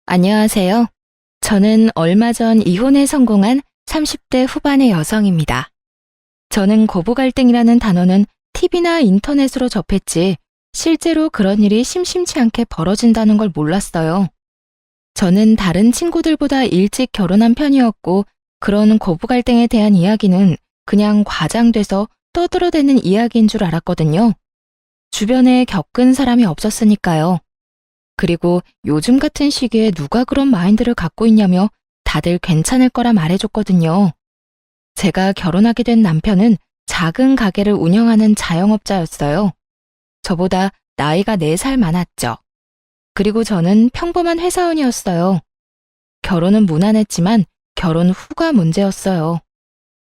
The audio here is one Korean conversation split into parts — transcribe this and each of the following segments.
안녕하세요. 저는 얼마 전 이혼에 성공한 30대 후반의 여성입니다. 저는 고부 갈등이라는 단어는 TV나 인터넷으로 접했지 실제로 그런 일이 심심치 않게 벌어진다는 걸 몰랐어요. 저는 다른 친구들보다 일찍 결혼한 편이었고 그런 고부 갈등에 대한 이야기는 그냥 과장돼서 떠들어대는 이야기인 줄 알았거든요. 주변에 겪은 사람이 없었으니까요. 그리고 요즘 같은 시기에 누가 그런 마인드를 갖고 있냐며 다들 괜찮을 거라 말해줬거든요. 제가 결혼하게 된 남편은 작은 가게를 운영하는 자영업자였어요. 저보다 나이가 4살 많았죠. 그리고 저는 평범한 회사원이었어요. 결혼은 무난했지만 결혼 후가 문제였어요.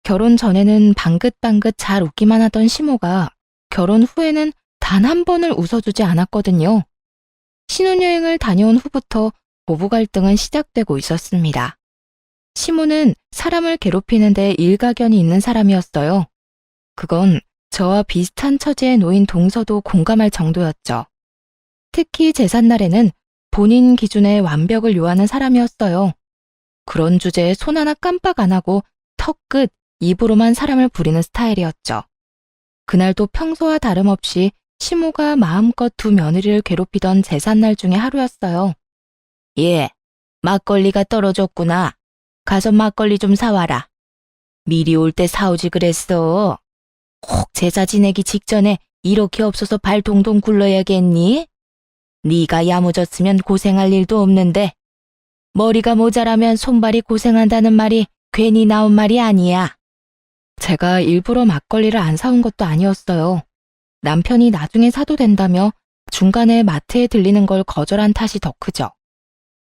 결혼 전에는 방긋방긋 잘 웃기만 하던 시모가 결혼 후에는 단 한 번을 웃어주지 않았거든요. 신혼여행을 다녀온 후부터 고부 갈등은 시작되고 있었습니다. 시모는 사람을 괴롭히는데 일가견이 있는 사람이었어요. 그건 저와 비슷한 처지에 놓인 동서도 공감할 정도였죠. 특히 제삿날에는 본인 기준의 완벽을 요하는 사람이었어요. 그런 주제에 손 하나 깜빡 안 하고 턱끝, 입으로만 사람을 부리는 스타일이었죠. 그날도 평소와 다름없이 시모가 마음껏 두 며느리를 괴롭히던 제삿날 중에 하루였어요. 예, 막걸리가 떨어졌구나. 가서 막걸리 좀 사와라. 미리 올 때 사오지 그랬어. 혹 제사 지내기 직전에 이렇게 없어서 발 동동 굴러야겠니? 네가 야무졌으면 고생할 일도 없는데 머리가 모자라면 손발이 고생한다는 말이 괜히 나온 말이 아니야. 제가 일부러 막걸리를 안 사온 것도 아니었어요. 남편이 나중에 사도 된다며 중간에 마트에 들리는 걸 거절한 탓이 더 크죠.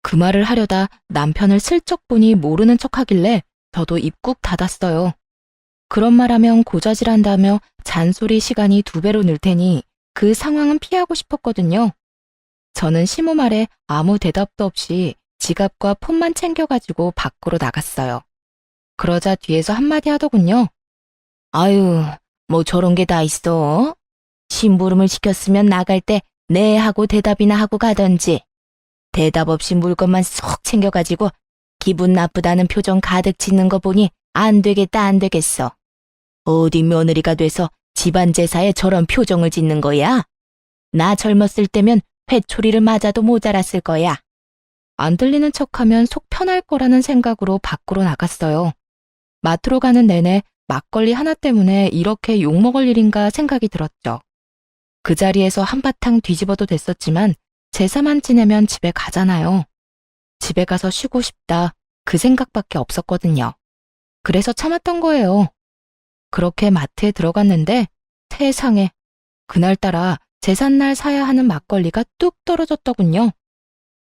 그 말을 하려다 남편을 슬쩍 보니 모르는 척하길래 저도 입 꾹 닫았어요. 그런 말하면 고자질한다며 잔소리 시간이 2배로 늘 테니 그 상황은 피하고 싶었거든요. 저는 시모 말에 아무 대답도 없이 지갑과 폰만 챙겨가지고 밖으로 나갔어요. 그러자 뒤에서 한마디 하더군요. 아유, 뭐 저런 게 다 있어? 심부름을 시켰으면 나갈 때 네 하고 대답이나 하고 가던지. 대답 없이 물건만 쏙 챙겨가지고 기분 나쁘다는 표정 가득 짓는 거 보니 안 되겠다 안 되겠어. 어디 며느리가 돼서 집안 제사에 저런 표정을 짓는 거야? 나 젊었을 때면 회초리를 맞아도 모자랐을 거야. 안 들리는 척하면 속 편할 거라는 생각으로 밖으로 나갔어요. 마트로 가는 내내 막걸리 하나 때문에 이렇게 욕먹을 일인가 생각이 들었죠. 그 자리에서 한바탕 뒤집어도 됐었지만 제사만 지내면 집에 가잖아요. 집에 가서 쉬고 싶다 그 생각밖에 없었거든요. 그래서 참았던 거예요. 그렇게 마트에 들어갔는데 세상에 그날따라 제삿날 사야 하는 막걸리가 뚝 떨어졌더군요.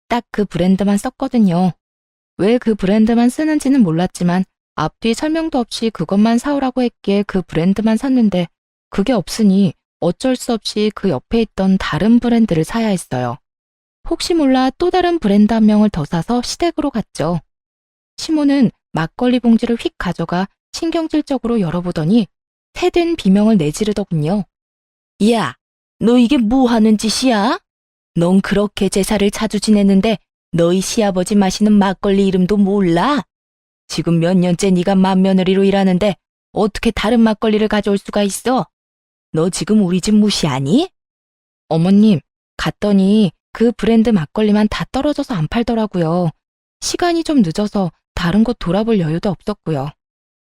딱 그 브랜드만 썼거든요. 왜 그 브랜드만 쓰는지는 몰랐지만 앞뒤 설명도 없이 그것만 사오라고 했기에 그 브랜드만 샀는데 그게 없으니 어쩔 수 없이 그 옆에 있던 다른 브랜드를 사야 했어요. 혹시 몰라 또 다른 브랜드 한 명을 더 사서 시댁으로 갔죠. 시모는 막걸리 봉지를 휙 가져가 신경질적으로 열어보더니 새된 비명을 내지르더군요. 야, 너 이게 뭐 하는 짓이야? 넌 그렇게 제사를 자주 지내는데 너희 시아버지 마시는 막걸리 이름도 몰라? 지금 몇 년째 네가 맏며느리로 일하는데 어떻게 다른 막걸리를 가져올 수가 있어? 너 지금 우리 집 무시하니? 어머님, 갔더니 그 브랜드 막걸리만 다 떨어져서 안 팔더라고요. 시간이 좀 늦어서 다른 곳 돌아볼 여유도 없었고요.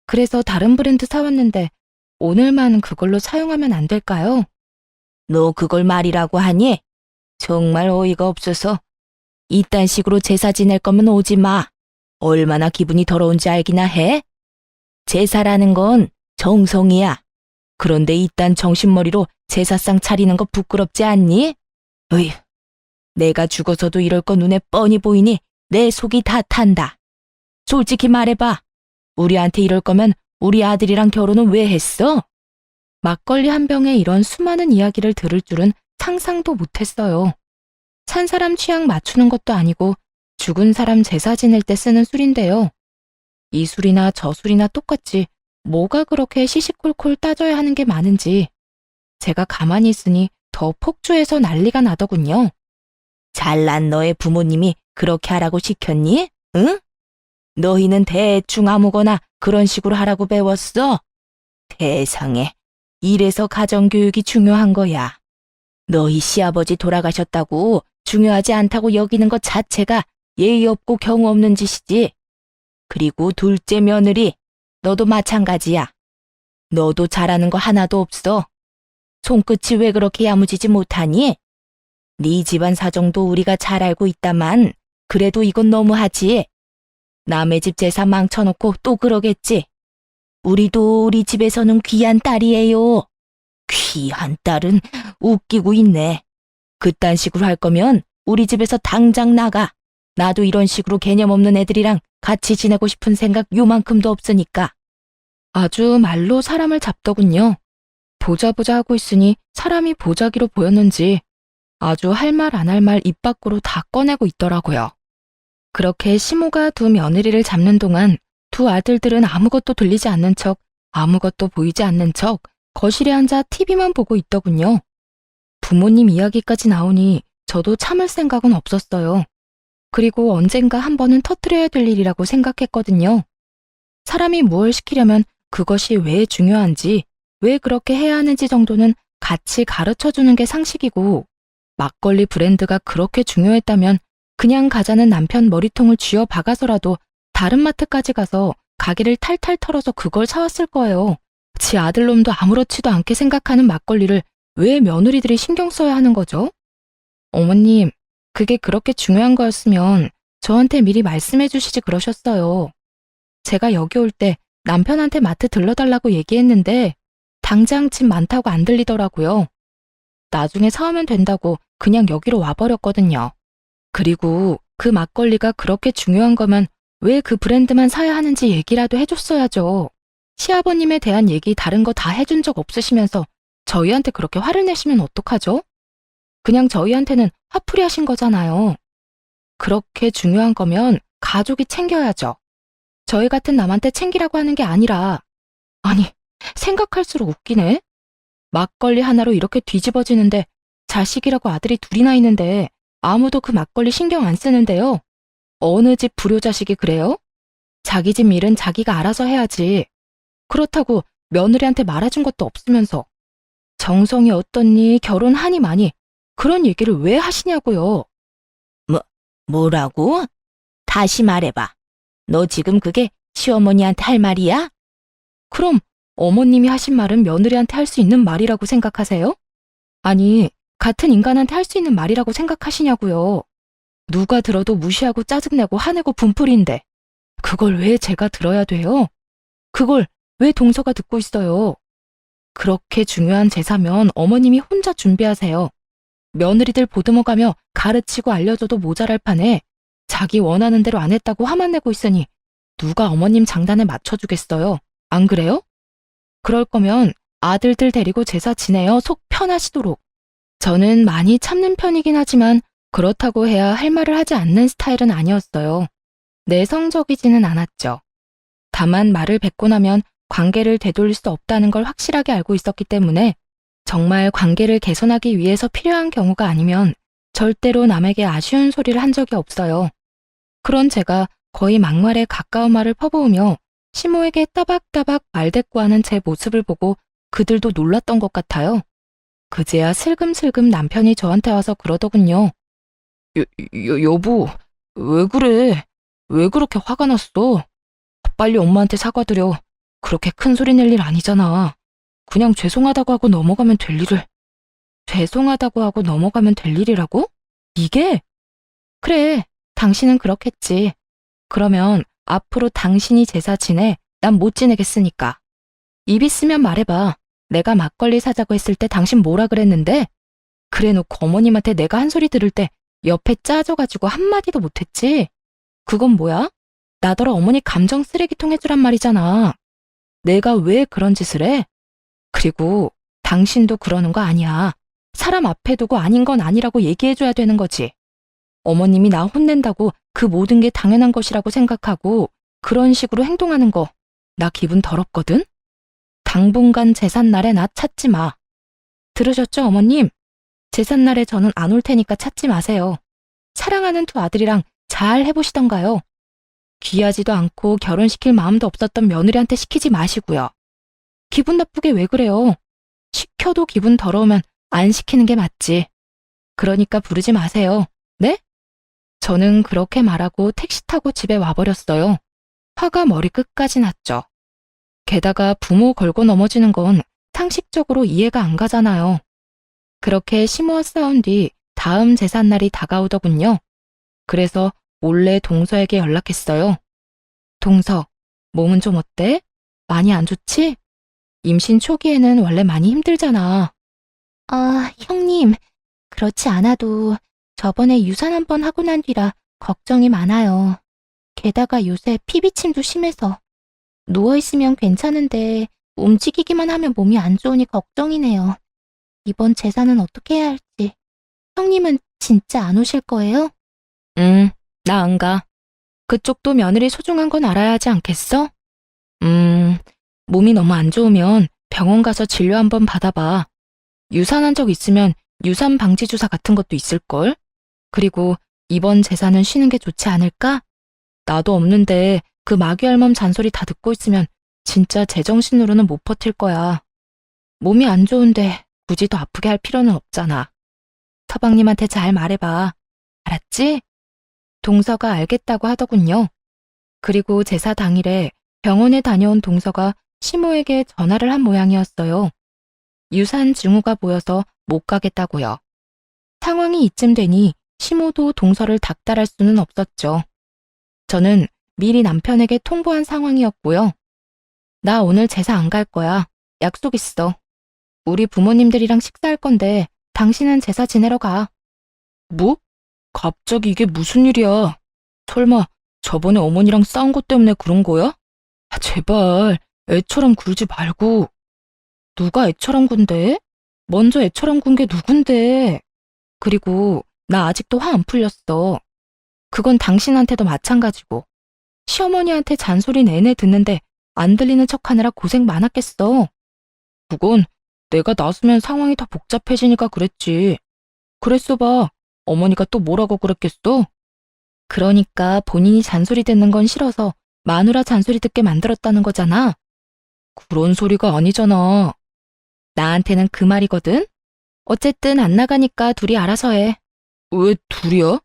그래서 다른 브랜드 사왔는데 오늘만 그걸로 사용하면 안 될까요? 너 그걸 말이라고 하니? 정말 어이가 없어서. 이딴 식으로 제사 지낼 거면 오지 마. 얼마나 기분이 더러운지 알기나 해? 제사라는 건 정성이야. 그런데 이딴 정신머리로 제사상 차리는 거 부끄럽지 않니? 으이, 내가 죽어서도 이럴 거 눈에 뻔히 보이니 내 속이 다 탄다. 솔직히 말해봐. 우리한테 이럴 거면 우리 아들이랑 결혼은 왜 했어? 막걸리 한 병에 이런 수많은 이야기를 들을 줄은 상상도 못했어요. 산 사람 취향 맞추는 것도 아니고 죽은 사람 제사 지낼 때 쓰는 술인데요. 이 술이나 저 술이나 똑같지 뭐가 그렇게 시시콜콜 따져야 하는 게 많은지 제가 가만히 있으니 더 폭주해서 난리가 나더군요. 잘난 너의 부모님이 그렇게 하라고 시켰니? 응? 너희는 대충 아무거나 그런 식으로 하라고 배웠어? 세상에, 이래서 가정교육이 중요한 거야. 너희 시아버지 돌아가셨다고 중요하지 않다고 여기는 것 자체가 예의 없고 경우 없는 짓이지. 그리고 둘째 며느리, 너도 마찬가지야. 너도 잘하는 거 하나도 없어. 손끝이 왜 그렇게 야무지지 못하니? 네 집안 사정도 우리가 잘 알고 있다만 그래도 이건 너무하지. 남의 집 재산 망쳐놓고 또 그러겠지. 우리도 우리 집에서는 귀한 딸이에요. 귀한 딸은 웃기고 있네. 그딴 식으로 할 거면 우리 집에서 당장 나가. 나도 이런 식으로 개념 없는 애들이랑 같이 지내고 싶은 생각 요만큼도 없으니까. 아주 말로 사람을 잡더군요. 보자 하고 있으니 사람이 보자기로 보였는지 아주 할 말 안 할 말 입 밖으로 다 꺼내고 있더라고요. 그렇게 시모가 두 며느리를 잡는 동안 두 아들들은 아무것도 들리지 않는 척, 아무것도 보이지 않는 척 거실에 앉아 TV만 보고 있더군요. 부모님 이야기까지 나오니 저도 참을 생각은 없었어요. 그리고 언젠가 한 번은 터뜨려야 될 일이라고 생각했거든요. 사람이 무엇을 시키려면 그것이 왜 중요한지, 왜 그렇게 해야 하는지 정도는 같이 가르쳐주는 게 상식이고, 막걸리 브랜드가 그렇게 중요했다면 그냥 가자는 남편 머리통을 쥐어 박아서라도 다른 마트까지 가서 가게를 탈탈 털어서 그걸 사왔을 거예요. 지 아들놈도 아무렇지도 않게 생각하는 막걸리를 왜 며느리들이 신경 써야 하는 거죠? 어머님, 그게 그렇게 중요한 거였으면 저한테 미리 말씀해 주시지 그러셨어요. 제가 여기 올 때 남편한테 마트 들러달라고 얘기했는데 당장 집 많다고 안 들리더라고요. 나중에 사오면 된다고 그냥 여기로 와버렸거든요. 그리고 그 막걸리가 그렇게 중요한 거면 왜 그 브랜드만 사야 하는지 얘기라도 해줬어야죠. 시아버님에 대한 얘기 다른 거 다 해준 적 없으시면서 저희한테 그렇게 화를 내시면 어떡하죠? 그냥 저희한테는 화풀이 하신 거잖아요. 그렇게 중요한 거면 가족이 챙겨야죠. 저희 같은 남한테 챙기라고 하는 게 아니라, 아니, 생각할수록 웃기네. 막걸리 하나로 이렇게 뒤집어지는데 자식이라고 아들이 둘이나 있는데 아무도 그 막걸리 신경 안 쓰는데요. 어느 집 불효자식이 그래요? 자기 집 일은 자기가 알아서 해야지. 그렇다고 며느리한테 말해준 것도 없으면서 정성이 어떻니, 결혼하니 마니 그런 얘기를 왜 하시냐고요. 뭐라고? 다시 말해봐. 너 지금 그게 시어머니한테 할 말이야? 그럼 어머님이 하신 말은 며느리한테 할 수 있는 말이라고 생각하세요? 아니, 같은 인간한테 할 수 있는 말이라고 생각하시냐고요. 누가 들어도 무시하고 짜증내고 화내고 분풀이인데 그걸 왜 제가 들어야 돼요? 그걸 왜 동서가 듣고 있어요? 그렇게 중요한 제사면 어머님이 혼자 준비하세요. 며느리들 보듬어가며 가르치고 알려줘도 모자랄 판에 자기 원하는 대로 안 했다고 화만 내고 있으니 누가 어머님 장단에 맞춰주겠어요? 안 그래요? 그럴 거면 아들들 데리고 제사 지내어 속 편하시도록. 저는 많이 참는 편이긴 하지만 그렇다고 해야 할 말을 하지 않는 스타일은 아니었어요. 내성적이지는 않았죠. 다만 말을 뱉고 나면 관계를 되돌릴 수 없다는 걸 확실하게 알고 있었기 때문에 정말 관계를 개선하기 위해서 필요한 경우가 아니면 절대로 남에게 아쉬운 소리를 한 적이 없어요. 그런 제가 거의 막말에 가까운 말을 퍼부으며 시모에게 따박따박 말대꾸하는 제 모습을 보고 그들도 놀랐던 것 같아요. 그제야 슬금슬금 남편이 저한테 와서 그러더군요. 여보, 왜 그래? 왜 그렇게 화가 났어? 빨리 엄마한테 사과드려. 그렇게 큰 소리 낼 일 아니잖아. 그냥 죄송하다고 하고 넘어가면 될 일을. 죄송하다고 하고 넘어가면 될 일이라고? 이게? 그래, 당신은 그렇겠지. 그러면 앞으로 당신이 제사 지내, 난 못 지내겠으니까. 입 있으면 말해봐. 내가 막걸리 사자고 했을 때 당신 뭐라 그랬는데? 그래놓고 어머님한테 내가 한 소리 들을 때 옆에 짜져가지고 한마디도 못했지? 그건 뭐야? 나더러 어머니 감정 쓰레기통 해주란 말이잖아. 내가 왜 그런 짓을 해? 그리고 당신도 그러는 거 아니야. 사람 앞에 두고 아닌 건 아니라고 얘기해줘야 되는 거지. 어머님이 나 혼낸다고 그 모든 게 당연한 것이라고 생각하고 그런 식으로 행동하는 거 나 기분 더럽거든? 당분간 제삿날에 나 찾지 마. 들으셨죠, 어머님? 제삿날에 저는 안 올 테니까 찾지 마세요. 사랑하는 두 아들이랑 잘 해보시던가요? 귀하지도 않고 결혼시킬 마음도 없었던 며느리한테 시키지 마시고요. 기분 나쁘게 왜 그래요? 시켜도 기분 더러우면 안 시키는 게 맞지. 그러니까 부르지 마세요. 네? 저는 그렇게 말하고 택시 타고 집에 와버렸어요. 화가 머리 끝까지 났죠. 게다가 부모 걸고 넘어지는 건 상식적으로 이해가 안 가잖아요. 그렇게 시모와 싸운 뒤 다음 제삿날이 다가오더군요. 그래서 몰래 동서에게 연락했어요. 동서, 몸은 좀 어때? 많이 안 좋지? 임신 초기에는 원래 많이 힘들잖아. 아, 형님, 그렇지 않아도 저번에 유산 한 번 하고 난 뒤라 걱정이 많아요. 게다가 요새 피비침도 심해서 누워있으면 괜찮은데 움직이기만 하면 몸이 안 좋으니 걱정이네요. 이번 제사는 어떻게 해야 할지. 형님은 진짜 안 오실 거예요? 나 안 가. 그쪽도 며느리 소중한 건 알아야 하지 않겠어? 몸이 너무 안 좋으면 병원 가서 진료 한번 받아봐. 유산한 적 있으면 유산 방지 주사 같은 것도 있을걸? 그리고 이번 제사는 쉬는 게 좋지 않을까? 나도 없는데 그 마귀할멈 잔소리 다 듣고 있으면 진짜 제정신으로는 못 버틸 거야. 몸이 안 좋은데 굳이 더 아프게 할 필요는 없잖아. 서방님한테 잘 말해봐. 알았지? 동서가 알겠다고 하더군요. 그리고 제사 당일에 병원에 다녀온 동서가 시모에게 전화를 한 모양이었어요. 유산 증후가 보여서 못 가겠다고요. 상황이 이쯤 되니 시모도 동서를 닥달할 수는 없었죠. 저는 미리 남편에게 통보한 상황이었고요. 나 오늘 제사 안 갈 거야. 약속 있어. 우리 부모님들이랑 식사할 건데 당신은 제사 지내러 가. 뭐? 갑자기 이게 무슨 일이야? 설마 저번에 어머니랑 싸운 것 때문에 그런 거야? 아, 제발 애처럼 굴지 말고. 누가 애처럼 군대? 먼저 애처럼 군 게 누군데? 그리고 나 아직도 화 안 풀렸어. 그건 당신한테도 마찬가지고. 시어머니한테 잔소리 내내 듣는데 안 들리는 척하느라 고생 많았겠어. 그건 내가 나서면 상황이 더 복잡해지니까 그랬지. 그랬어 봐. 어머니가 또 뭐라고 그랬겠어? 그러니까 본인이 잔소리 듣는 건 싫어서 마누라 잔소리 듣게 만들었다는 거잖아. 그런 소리가 아니잖아. 나한테는 그 말이거든. 어쨌든 안 나가니까 둘이 알아서 해. 왜 둘이야?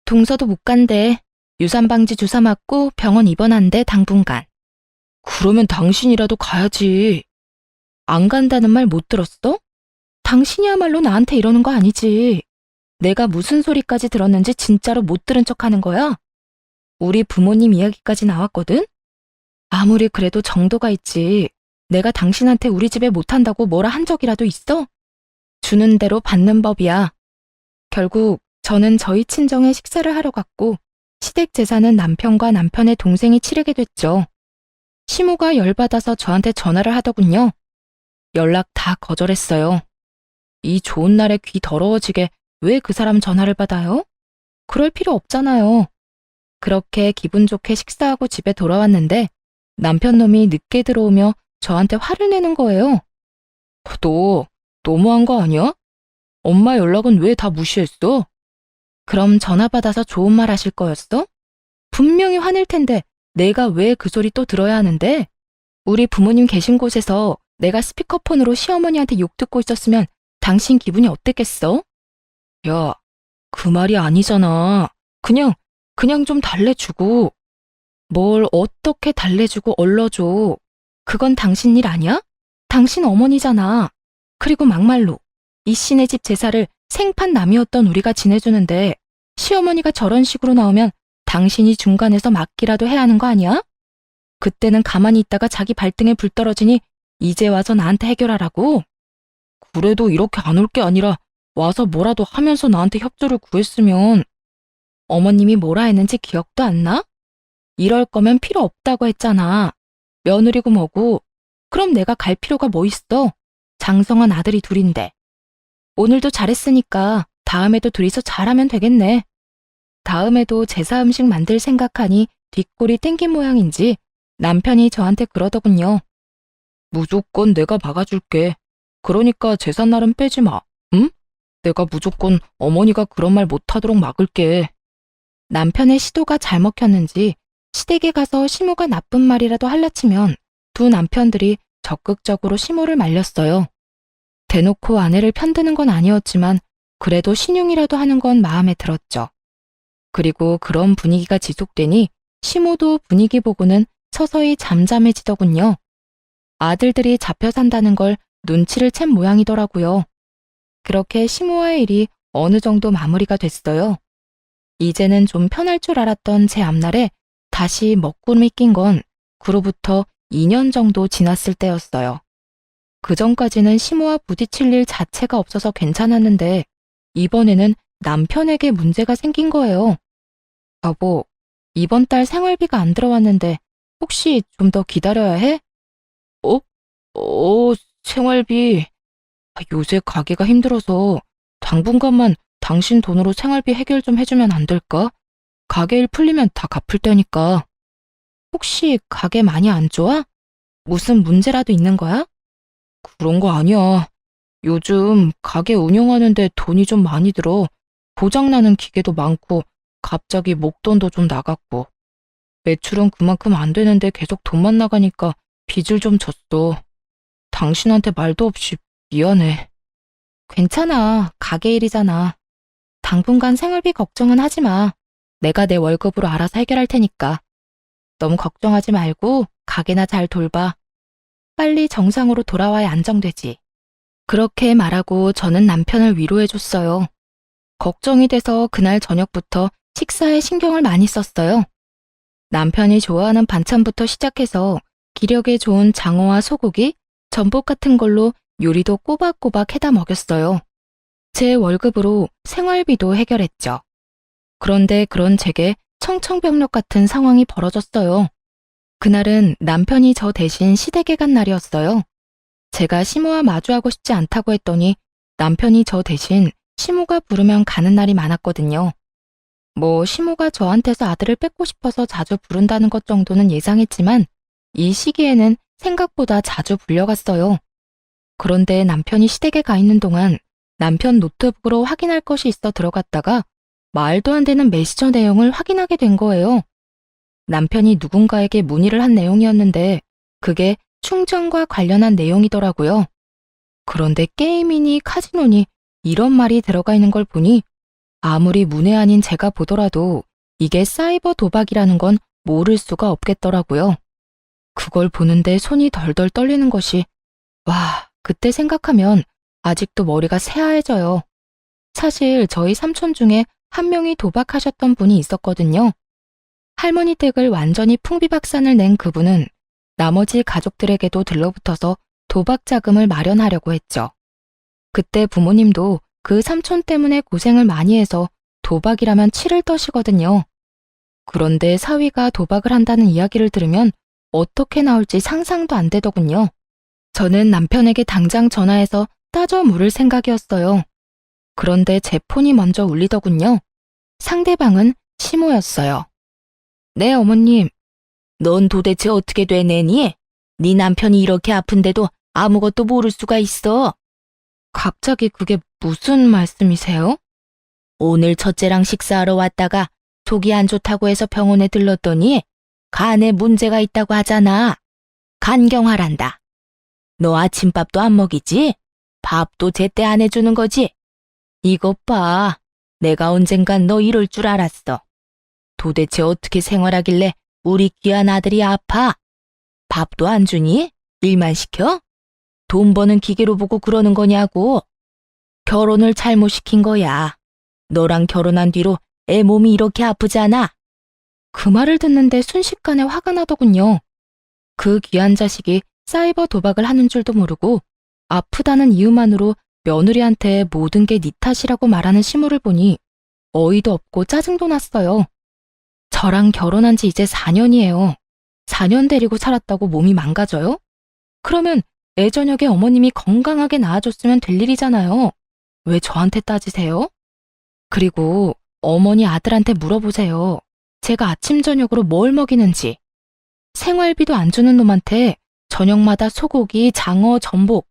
동서도 못 간대. 유산방지 주사 맞고 병원 입원한대 당분간. 그러면 당신이라도 가야지. 안 간다는 말 못 들었어? 당신이야말로 나한테 이러는 거 아니지. 내가 무슨 소리까지 들었는지 진짜로 못 들은 척하는 거야? 우리 부모님 이야기까지 나왔거든? 아무리 그래도 정도가 있지. 내가 당신한테 우리 집에 못한다고 뭐라 한 적이라도 있어? 주는 대로 받는 법이야. 결국 저는 저희 친정에 식사를 하러 갔고 시댁 제사는 남편과 남편의 동생이 치르게 됐죠. 시모가 열받아서 저한테 전화를 하더군요. 연락 다 거절했어요. 이 좋은 날에 귀 더러워지게 왜 그 사람 전화를 받아요? 그럴 필요 없잖아요. 그렇게 기분 좋게 식사하고 집에 돌아왔는데 남편 놈이 늦게 들어오며 저한테 화를 내는 거예요. 너 너무한 거 아니야? 엄마 연락은 왜 다 무시했어? 그럼 전화 받아서 좋은 말 하실 거였어? 분명히 화낼 텐데 내가 왜 그 소리 또 들어야 하는데? 우리 부모님 계신 곳에서 내가 스피커폰으로 시어머니한테 욕 듣고 있었으면 당신 기분이 어땠겠어? 야, 그 말이 아니잖아. 그냥 좀 달래주고. 뭘 어떻게 달래주고 얼러줘. 그건 당신 일 아니야? 당신 어머니잖아. 그리고 막말로 이 씨네 집 제사를 생판 남이었던 우리가 지내주는데 시어머니가 저런 식으로 나오면 당신이 중간에서 막기라도 해야 하는 거 아니야? 그때는 가만히 있다가 자기 발등에 불 떨어지니 이제 와서 나한테 해결하라고? 그래도 이렇게 안 올 게 아니라 와서 뭐라도 하면서 나한테 협조를 구했으면. 어머님이 뭐라 했는지 기억도 안 나? 이럴 거면 필요 없다고 했잖아. 며느리고 뭐고. 그럼 내가 갈 필요가 뭐 있어? 장성한 아들이 둘인데. 오늘도 잘했으니까 다음에도 둘이서 잘하면 되겠네. 다음에도 제사 음식 만들 생각하니 뒷골이 땡긴 모양인지 남편이 저한테 그러더군요. 무조건 내가 막아줄게. 그러니까 제삿날은 빼지 마. 응? 내가 무조건 어머니가 그런 말 못하도록 막을게. 남편의 시도가 잘 먹혔는지 시댁에 가서 시모가 나쁜 말이라도 할라치면 두 남편들이 적극적으로 시모를 말렸어요. 대놓고 아내를 편드는 건 아니었지만 그래도 신용이라도 하는 건 마음에 들었죠. 그리고 그런 분위기가 지속되니 시모도 분위기 보고는 서서히 잠잠해지더군요. 아들들이 잡혀 산다는 걸 눈치를 챈 모양이더라고요. 그렇게 시모와의 일이 어느 정도 마무리가 됐어요. 이제는 좀 편할 줄 알았던 제 앞날에 다시 먹구름이 낀 건 그로부터 2년 정도 지났을 때였어요. 그 전까지는 시모와 부딪힐 일 자체가 없어서 괜찮았는데 이번에는 남편에게 문제가 생긴 거예요. 여보, 이번 달 생활비가 안 들어왔는데 혹시 좀 더 기다려야 해? 어? 생활비. 요새 가게가 힘들어서 당분간만 당신 돈으로 생활비 해결 좀 해주면 안 될까? 가게 일 풀리면 다 갚을 테니까. 혹시 가게 많이 안 좋아? 무슨 문제라도 있는 거야? 그런 거 아니야. 요즘 가게 운영하는데 돈이 좀 많이 들어. 고장나는 기계도 많고 갑자기 목돈도 좀 나갔고. 매출은 그만큼 안 되는데 계속 돈만 나가니까 빚을 좀 졌어. 당신한테 말도 없이 미안해. 괜찮아. 가게 일이잖아. 당분간 생활비 걱정은 하지 마. 내가 내 월급으로 알아서 해결할 테니까. 너무 걱정하지 말고 가게나 잘 돌봐. 빨리 정상으로 돌아와야 안정되지. 그렇게 말하고 저는 남편을 위로해줬어요. 걱정이 돼서 그날 저녁부터 식사에 신경을 많이 썼어요. 남편이 좋아하는 반찬부터 시작해서 기력에 좋은 장어와 소고기, 전복 같은 걸로 요리도 꼬박꼬박 해다 먹였어요. 제 월급으로 생활비도 해결했죠. 그런데 그런 제게 청천벽력 같은 상황이 벌어졌어요. 그날은 남편이 저 대신 시댁에 간 날이었어요. 제가 시모와 마주하고 싶지 않다고 했더니 남편이 저 대신 시모가 부르면 가는 날이 많았거든요. 뭐 시모가 저한테서 아들을 뺏고 싶어서 자주 부른다는 것 정도는 예상했지만 이 시기에는 생각보다 자주 불려갔어요. 그런데 남편이 시댁에 가 있는 동안 남편 노트북으로 확인할 것이 있어 들어갔다가 말도 안 되는 메시저 내용을 확인하게 된 거예요. 남편이 누군가에게 문의를 한 내용이었는데 그게 충전과 관련한 내용이더라고요. 그런데 게임이니 카지노니 이런 말이 들어가 있는 걸 보니 아무리 문외한인 제가 보더라도 이게 사이버 도박이라는 건 모를 수가 없겠더라고요. 그걸 보는데 손이 덜덜 떨리는 것이 와, 그때 생각하면 아직도 머리가 새하얘져요. 사실 저희 삼촌 중에 한 명이 도박하셨던 분이 있었거든요. 할머니 댁을 완전히 풍비박산을 낸 그분은 나머지 가족들에게도 들러붙어서 도박 자금을 마련하려고 했죠. 그때 부모님도 그 삼촌 때문에 고생을 많이 해서 도박이라면 치를 떠시거든요. 그런데 사위가 도박을 한다는 이야기를 들으면 어떻게 나올지 상상도 안 되더군요. 저는 남편에게 당장 전화해서 따져 물을 생각이었어요. 그런데 제 폰이 먼저 울리더군요. 상대방은 시모였어요. 네, 어머님. 넌 도대체 어떻게 되내니? 네 남편이 이렇게 아픈데도 아무것도 모를 수가 있어. 갑자기 그게 무슨 말씀이세요? 오늘 첫째랑 식사하러 왔다가 속이 안 좋다고 해서 병원에 들렀더니 간에 문제가 있다고 하잖아. 간경화란다. 너 아침밥도 안 먹이지? 밥도 제때 안 해주는 거지? 이것 봐. 내가 언젠간 너 이럴 줄 알았어. 도대체 어떻게 생활하길래 우리 귀한 아들이 아파? 밥도 안 주니? 일만 시켜? 돈 버는 기계로 보고 그러는 거냐고. 결혼을 잘못 시킨 거야. 너랑 결혼한 뒤로 애 몸이 이렇게 아프잖아. 그 말을 듣는데 순식간에 화가 나더군요. 그 귀한 자식이 사이버 도박을 하는 줄도 모르고 아프다는 이유만으로 며느리한테 모든 게 네 탓이라고 말하는 시모를 보니 어이도 없고 짜증도 났어요. 저랑 결혼한 지 이제 4년이에요. 4년 데리고 살았다고 몸이 망가져요? 그러면 애저녁에 어머님이 건강하게 나아졌으면 될 일이잖아요. 왜 저한테 따지세요? 그리고 어머니 아들한테 물어보세요. 제가 아침 저녁으로 뭘 먹이는지. 생활비도 안 주는 놈한테 저녁마다 소고기, 장어, 전복,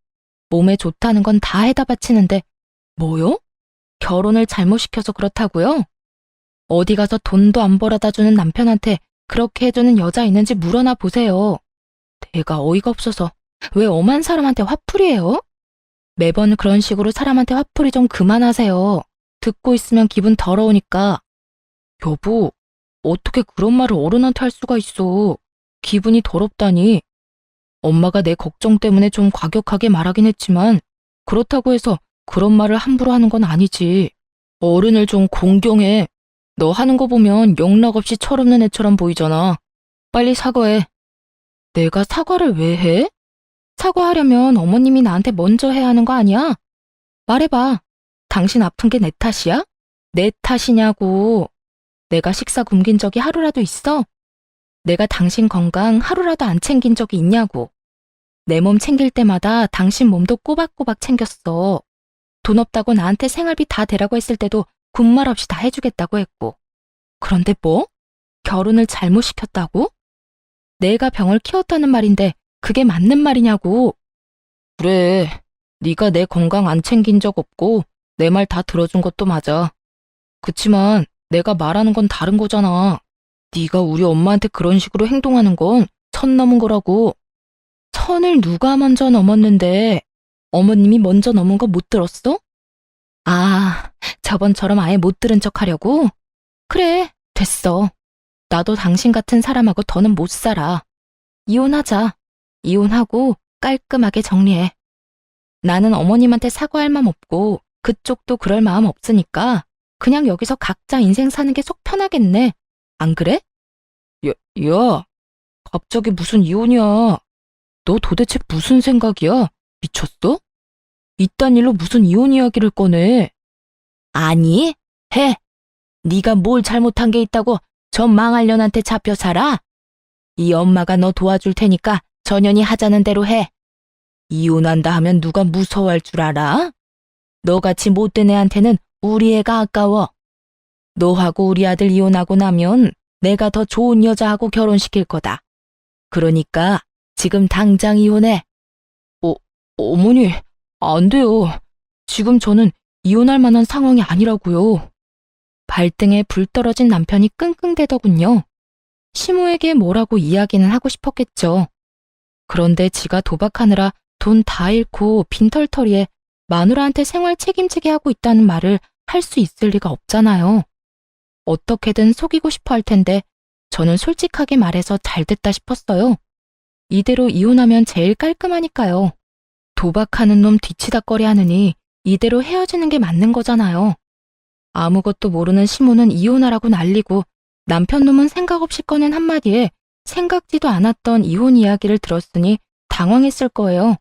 몸에 좋다는 건 다 해다 바치는데 뭐요? 결혼을 잘못 시켜서 그렇다고요? 어디 가서 돈도 안 벌어다 주는 남편한테 그렇게 해주는 여자 있는지 물어나 보세요. 내가 어이가 없어서 왜 엄한 사람한테 화풀이해요? 매번 그런 식으로 사람한테 화풀이 좀 그만하세요. 듣고 있으면 기분 더러우니까. 여보, 어떻게 그런 말을 어른한테 할 수가 있어. 기분이 더럽다니. 엄마가 내 걱정 때문에 좀 과격하게 말하긴 했지만 그렇다고 해서 그런 말을 함부로 하는 건 아니지. 어른을 좀 공경해. 너 하는 거 보면 영락없이 철없는 애처럼 보이잖아. 빨리 사과해. 내가 사과를 왜 해? 사과하려면 어머님이 나한테 먼저 해야 하는 거 아니야? 말해봐. 당신 아픈 게 내 탓이야? 내 탓이냐고. 내가 식사 굶긴 적이 하루라도 있어? 내가 당신 건강 하루라도 안 챙긴 적이 있냐고. 내 몸 챙길 때마다 당신 몸도 꼬박꼬박 챙겼어. 돈 없다고 나한테 생활비 다 대라고 했을 때도 군말 없이 다 해주겠다고 했고. 그런데 뭐? 결혼을 잘못 시켰다고? 내가 병을 키웠다는 말인데 그게 맞는 말이냐고. 그래, 네가 내 건강 안 챙긴 적 없고 내 말 다 들어준 것도 맞아. 그치만 내가 말하는 건 다른 거잖아. 네가 우리 엄마한테 그런 식으로 행동하는 건 선 넘은 거라고. 선을 누가 먼저 넘었는데 어머님이 먼저 넘은 거 못 들었어? 아, 저번처럼 아예 못 들은 척 하려고? 그래, 됐어. 나도 당신 같은 사람하고 더는 못 살아. 이혼하자. 이혼하고 깔끔하게 정리해. 나는 어머님한테 사과할 마음 없고 그쪽도 그럴 마음 없으니까 그냥 여기서 각자 인생 사는 게 속 편하겠네. 안 그래? 야, 갑자기 무슨 이혼이야. 너 도대체 무슨 생각이야? 미쳤어? 이딴 일로 무슨 이혼 이야기를 꺼내? 아니, 해. 네가 뭘 잘못한 게 있다고 저 망할 년한테 잡혀 살아? 이 엄마가 너 도와줄 테니까 전연이 하자는 대로 해. 이혼한다 하면 누가 무서워할 줄 알아? 너같이 못된 애한테는 우리 애가 아까워. 너하고 우리 아들 이혼하고 나면 내가 더 좋은 여자하고 결혼시킬 거다. 그러니까 지금 당장 이혼해. 어머니, 안 돼요. 지금 저는 이혼할 만한 상황이 아니라고요. 발등에 불 떨어진 남편이 끙끙대더군요. 시모에게 뭐라고 이야기는 하고 싶었겠죠. 그런데 지가 도박하느라 돈 다 잃고 빈털터리에 마누라한테 생활 책임지게 하고 있다는 말을 할 수 있을 리가 없잖아요. 어떻게든 속이고 싶어 할 텐데 저는 솔직하게 말해서 잘 됐다 싶었어요. 이대로 이혼하면 제일 깔끔하니까요. 도박하는 놈 뒤치다꺼리 하느니 이대로 헤어지는 게 맞는 거잖아요. 아무것도 모르는 시모는 이혼하라고 난리고 남편 놈은 생각 없이 꺼낸 한마디에 생각지도 않았던 이혼 이야기를 들었으니 당황했을 거예요.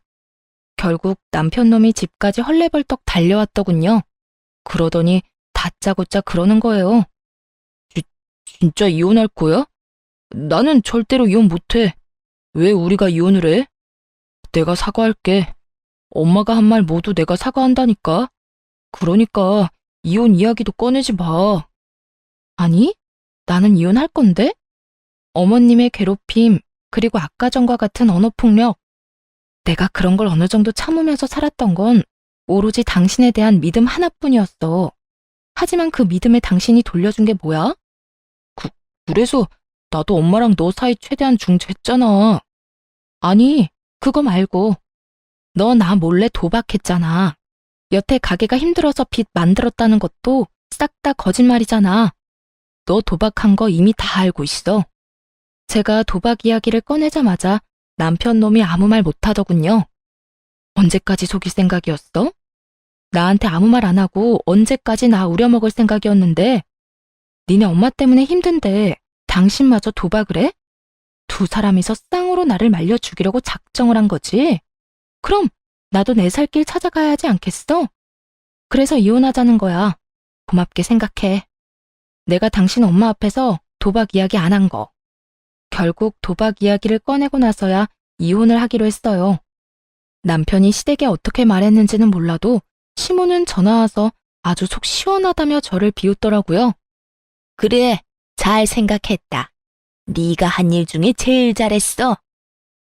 결국 남편 놈이 집까지 헐레벌떡 달려왔더군요. 그러더니 다짜고짜 그러는 거예요. 진짜 이혼할 거야? 나는 절대로 이혼 못해. 왜 우리가 이혼을 해? 내가 사과할게. 엄마가 한 말 모두 내가 사과한다니까. 그러니까 이혼 이야기도 꺼내지 마. 아니, 나는 이혼할 건데? 어머님의 괴롭힘, 그리고 아까 전과 같은 언어폭력. 내가 그런 걸 어느 정도 참으면서 살았던 건 오로지 당신에 대한 믿음 하나뿐이었어. 하지만 그 믿음에 당신이 돌려준 게 뭐야? 그래서 나도 엄마랑 너 사이 최대한 중재했잖아. 아니, 그거 말고 너 나 몰래 도박했잖아. 여태 가게가 힘들어서 빚 만들었다는 것도 싹 다 거짓말이잖아. 너 도박한 거 이미 다 알고 있어. 제가 도박 이야기를 꺼내자마자 남편 놈이 아무 말 못하더군요. 언제까지 속일 생각이었어? 나한테 아무 말 안 하고 언제까지 나 우려먹을 생각이었는데 니네 엄마 때문에 힘든데 당신마저 도박을 해? 두 사람이서 쌍으로 나를 말려 죽이려고 작정을 한 거지? 그럼 나도 내 살 길 찾아가야 하지 않겠어? 그래서 이혼하자는 거야. 고맙게 생각해. 내가 당신 엄마 앞에서 도박 이야기 안 한 거. 결국 도박 이야기를 꺼내고 나서야 이혼을 하기로 했어요. 남편이 시댁에 어떻게 말했는지는 몰라도 시모는 전화 와서 아주 속 시원하다며 저를 비웃더라고요. 그래, 잘 생각했다. 네가 한 일 중에 제일 잘했어.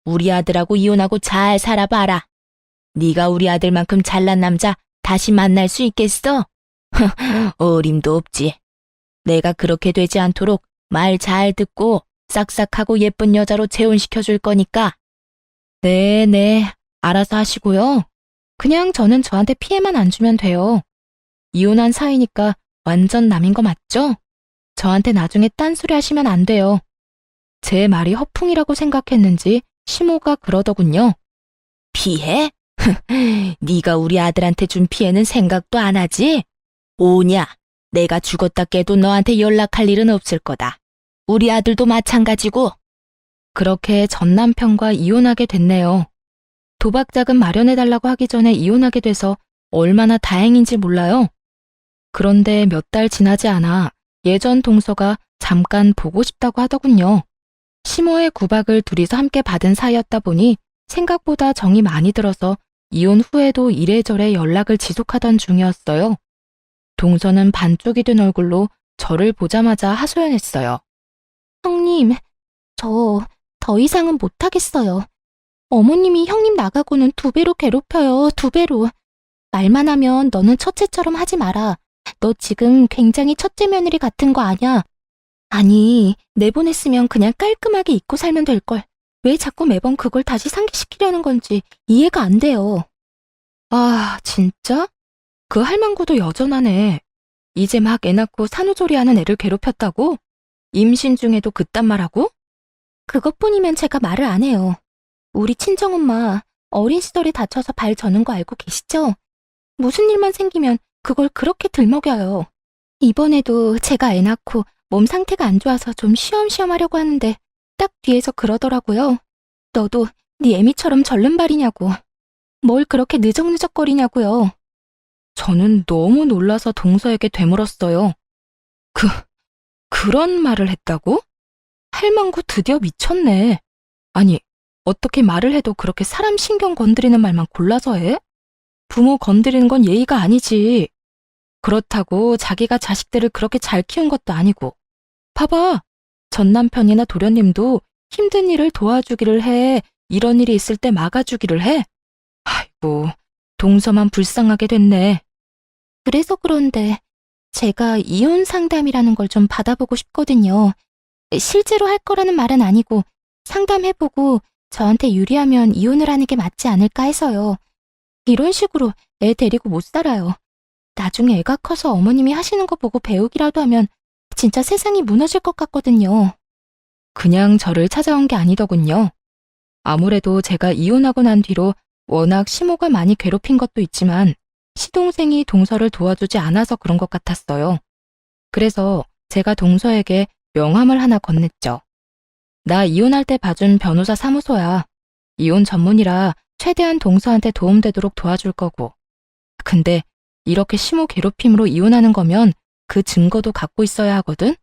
우리 아들하고 이혼하고 잘 살아봐라. 네가 우리 아들만큼 잘난 남자 다시 만날 수 있겠어? 어림도 없지. 내가 그렇게 되지 않도록 말 잘 듣고 싹싹하고 예쁜 여자로 재혼시켜줄 거니까. 네, 알아서 하시고요. 그냥 저는 저한테 피해만 안 주면 돼요. 이혼한 사이니까 완전 남인 거 맞죠? 저한테 나중에 딴소리 하시면 안 돼요. 제 말이 허풍이라고 생각했는지 시모가 그러더군요. 피해? 네가 우리 아들한테 준 피해는 생각도 안 하지? 오냐, 내가 죽었다 깨도 너한테 연락할 일은 없을 거다. 우리 아들도 마찬가지고. 그렇게 전 남편과 이혼하게 됐네요. 도박 자금 마련해달라고 하기 전에 이혼하게 돼서 얼마나 다행인지 몰라요. 그런데 몇 달 지나지 않아 예전 동서가 잠깐 보고 싶다고 하더군요. 시모의 구박을 둘이서 함께 받은 사이였다 보니 생각보다 정이 많이 들어서 이혼 후에도 이래저래 연락을 지속하던 중이었어요. 동서는 반쪽이 된 얼굴로 저를 보자마자 하소연했어요. 형님, 저 더 이상은 못하겠어요. 어머님이 형님 나가고는 2배로 괴롭혀요, 2배로. 말만 하면 너는 첫째처럼 하지 마라. 너 지금 굉장히 첫째 며느리 같은 거 아냐? 아니, 내보냈으면 그냥 깔끔하게 잊고 살면 될걸. 왜 자꾸 매번 그걸 다시 상기시키려는 건지 이해가 안 돼요. 아, 진짜? 그 할망구도 여전하네. 이제 막 애 낳고 산후조리하는 애를 괴롭혔다고? 임신 중에도 그딴 말하고? 그것뿐이면 제가 말을 안 해요. 우리 친정엄마 어린 시절에 다쳐서 발 저는 거 알고 계시죠? 무슨 일만 생기면 그걸 그렇게 들먹여요. 이번에도 제가 애 낳고 몸 상태가 안 좋아서 좀 쉬엄쉬엄 하려고 하는데 딱 뒤에서 그러더라고요. 너도 네 애미처럼 절름발이냐고. 뭘 그렇게 느적느적거리냐고요. 저는 너무 놀라서 동서에게 되물었어요. 그런 말을 했다고? 할망구 드디어 미쳤네. 아니, 어떻게 말을 해도 그렇게 사람 신경 건드리는 말만 골라서 해? 부모 건드리는 건 예의가 아니지. 그렇다고 자기가 자식들을 그렇게 잘 키운 것도 아니고. 봐봐, 전 남편이나 도련님도 힘든 일을 도와주기를 해. 이런 일이 있을 때 막아주기를 해. 아이고, 동서만 불쌍하게 됐네. 그래서 그런데 제가 이혼 상담이라는 걸 좀 받아보고 싶거든요. 실제로 할 거라는 말은 아니고 상담해보고 저한테 유리하면 이혼을 하는 게 맞지 않을까 해서요. 이런 식으로 애 데리고 못 살아요. 나중에 애가 커서 어머님이 하시는 거 보고 배우기라도 하면 진짜 세상이 무너질 것 같거든요. 그냥 저를 찾아온 게 아니더군요. 아무래도 제가 이혼하고 난 뒤로 워낙 시모가 많이 괴롭힌 것도 있지만 시동생이 동서를 도와주지 않아서 그런 것 같았어요. 그래서 제가 동서에게 명함을 하나 건넸죠. 나 이혼할 때 봐준 변호사 사무소야. 이혼 전문이라 최대한 동서한테 도움되도록 도와줄 거고. 근데 이렇게 시모 괴롭힘으로 이혼하는 거면 그 증거도 갖고 있어야 하거든?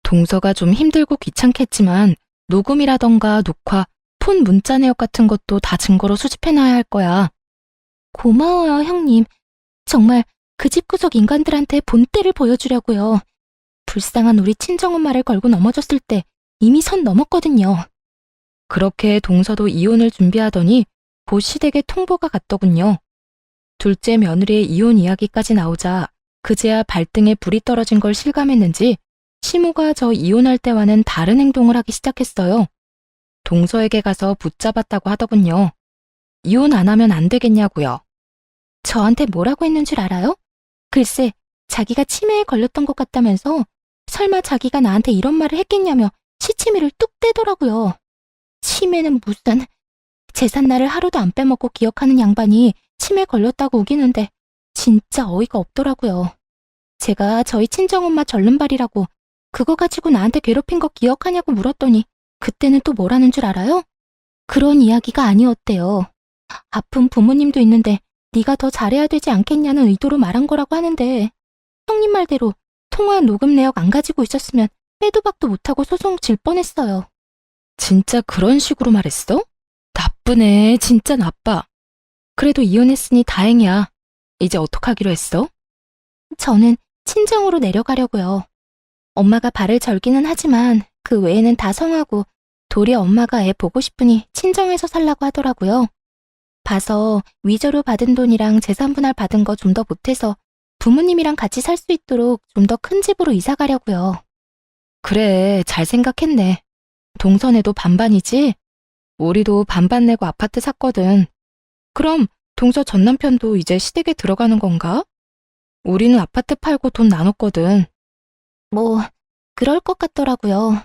동서가 좀 힘들고 귀찮겠지만 녹음이라던가 녹화, 폰 문자 내역 같은 것도 다 증거로 수집해놔야 할 거야. 고마워요, 형님. 정말 그 집구석 인간들한테 본때를 보여주려고요. 불쌍한 우리 친정엄마를 걸고 넘어졌을 때 이미 선 넘었거든요. 그렇게 동서도 이혼을 준비하더니 곧 시댁에 통보가 갔더군요. 둘째 며느리의 이혼 이야기까지 나오자 그제야 발등에 불이 떨어진 걸 실감했는지 시모가 저 이혼할 때와는 다른 행동을 하기 시작했어요. 동서에게 가서 붙잡았다고 하더군요. 이혼 안 하면 안 되겠냐고요. 저한테 뭐라고 했는 줄 알아요? 글쎄, 자기가 치매에 걸렸던 것 같다면서 설마 자기가 나한테 이런 말을 했겠냐며 시치미를 뚝 떼더라고요. 치매는 무슨... 제삿날을 하루도 안 빼먹고 기억하는 양반이 치매 걸렸다고 우기는데 진짜 어이가 없더라고요. 제가 저희 친정엄마 절름발이라고 그거 가지고 나한테 괴롭힌 거 기억하냐고 물었더니 그때는 또 뭐라는 줄 알아요? 그런 이야기가 아니었대요. 아픈 부모님도 있는데 네가 더 잘해야 되지 않겠냐는 의도로 말한 거라고 하는데 형님 말대로 통화 녹음 내역 안 가지고 있었으면 빼도 박도 못하고 소송 질 뻔했어요. 진짜 그런 식으로 말했어? 나쁘네, 진짜 나빠. 그래도 이혼했으니 다행이야. 이제 어떡하기로 했어? 저는 친정으로 내려가려고요. 엄마가 발을 절기는 하지만 그 외에는 다 성하고 도리어 엄마가 애 보고 싶으니 친정에서 살라고 하더라고요. 봐서 위조로 받은 돈이랑 재산 분할 받은 거 좀 더 보태서 부모님이랑 같이 살 수 있도록 좀 더 큰 집으로 이사 가려고요. 그래, 잘 생각했네. 동선에도 반반이지? 우리도 반반 내고 아파트 샀거든. 그럼 동서 전 남편도 이제 시댁에 들어가는 건가? 우리는 아파트 팔고 돈 나눴거든. 뭐, 그럴 것 같더라고요.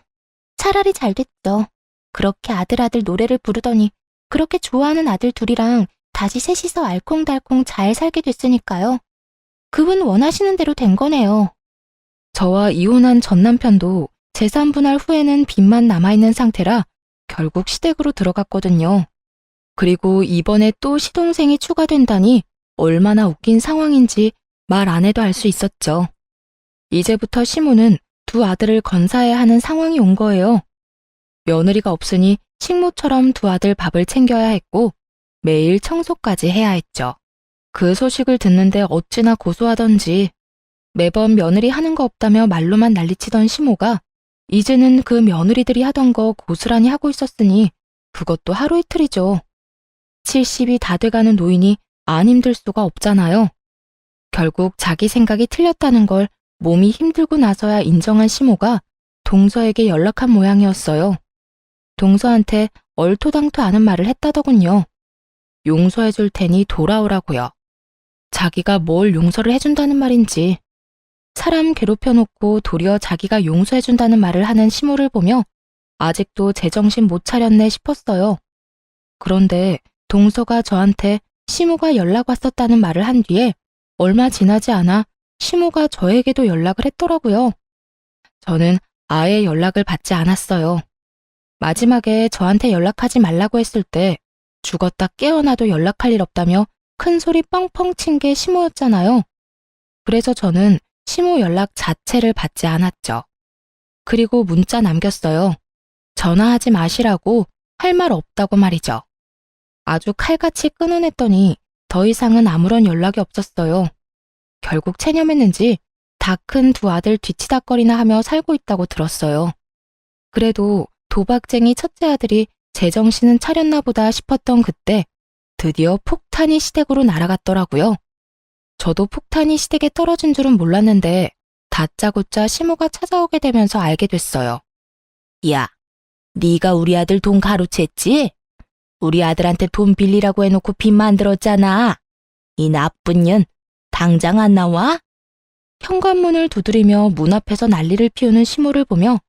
차라리 잘 됐죠. 그렇게 아들 노래를 부르더니 그렇게 좋아하는 아들 둘이랑 다시 셋이서 알콩달콩 잘 살게 됐으니까요. 그분 원하시는 대로 된 거네요. 저와 이혼한 전 남편도 재산 분할 후에는 빚만 남아있는 상태라 결국 시댁으로 들어갔거든요. 그리고 이번에 또 시동생이 추가된다니 얼마나 웃긴 상황인지 말 안 해도 알 수 있었죠. 이제부터 시모는 두 아들을 건사해야 하는 상황이 온 거예요. 며느리가 없으니 식모처럼 두 아들 밥을 챙겨야 했고 매일 청소까지 해야 했죠. 그 소식을 듣는데 어찌나 고소하던지 매번 며느리 하는 거 없다며 말로만 난리치던 시모가 이제는 그 며느리들이 하던 거 고스란히 하고 있었으니 그것도 하루 이틀이죠. 70이 다 돼가는 노인이 안 힘들 수가 없잖아요. 결국 자기 생각이 틀렸다는 걸 몸이 힘들고 나서야 인정한 시모가 동서에게 연락한 모양이었어요. 동서한테 얼토당토 않은 말을 했다더군요. 용서해줄 테니 돌아오라고요. 자기가 뭘 용서를 해준다는 말인지. 사람 괴롭혀놓고 도리어 자기가 용서해준다는 말을 하는 시모를 보며 아직도 제정신 못 차렸네 싶었어요. 그런데 동서가 저한테 시모가 연락 왔었다는 말을 한 뒤에 얼마 지나지 않아 시모가 저에게도 연락을 했더라고요. 저는 아예 연락을 받지 않았어요. 마지막에 저한테 연락하지 말라고 했을 때 죽었다 깨어나도 연락할 일 없다며 큰 소리 뻥뻥 친 게 시모였잖아요. 그래서 저는 시모 연락 자체를 받지 않았죠. 그리고 문자 남겼어요. 전화하지 마시라고 할 말 없다고 말이죠. 아주 칼같이 끊어냈더니 더 이상은 아무런 연락이 없었어요. 결국 체념했는지 다 큰 두 아들 뒤치다거리나 하며 살고 있다고 들었어요. 그래도 도박쟁이 첫째 아들이 제정신은 차렸나 보다 싶었던 그때 드디어 폭탄이 시댁으로 날아갔더라고요. 저도 폭탄이 시댁에 떨어진 줄은 몰랐는데 다짜고짜 시모가 찾아오게 되면서 알게 됐어요. 야, 네가 우리 아들 돈 가로챘지? 우리 아들한테 돈 빌리라고 해놓고 빚 만들었잖아. 이 나쁜 년, 당장 안 나와? 현관문을 두드리며 문 앞에서 난리를 피우는 시모를 보며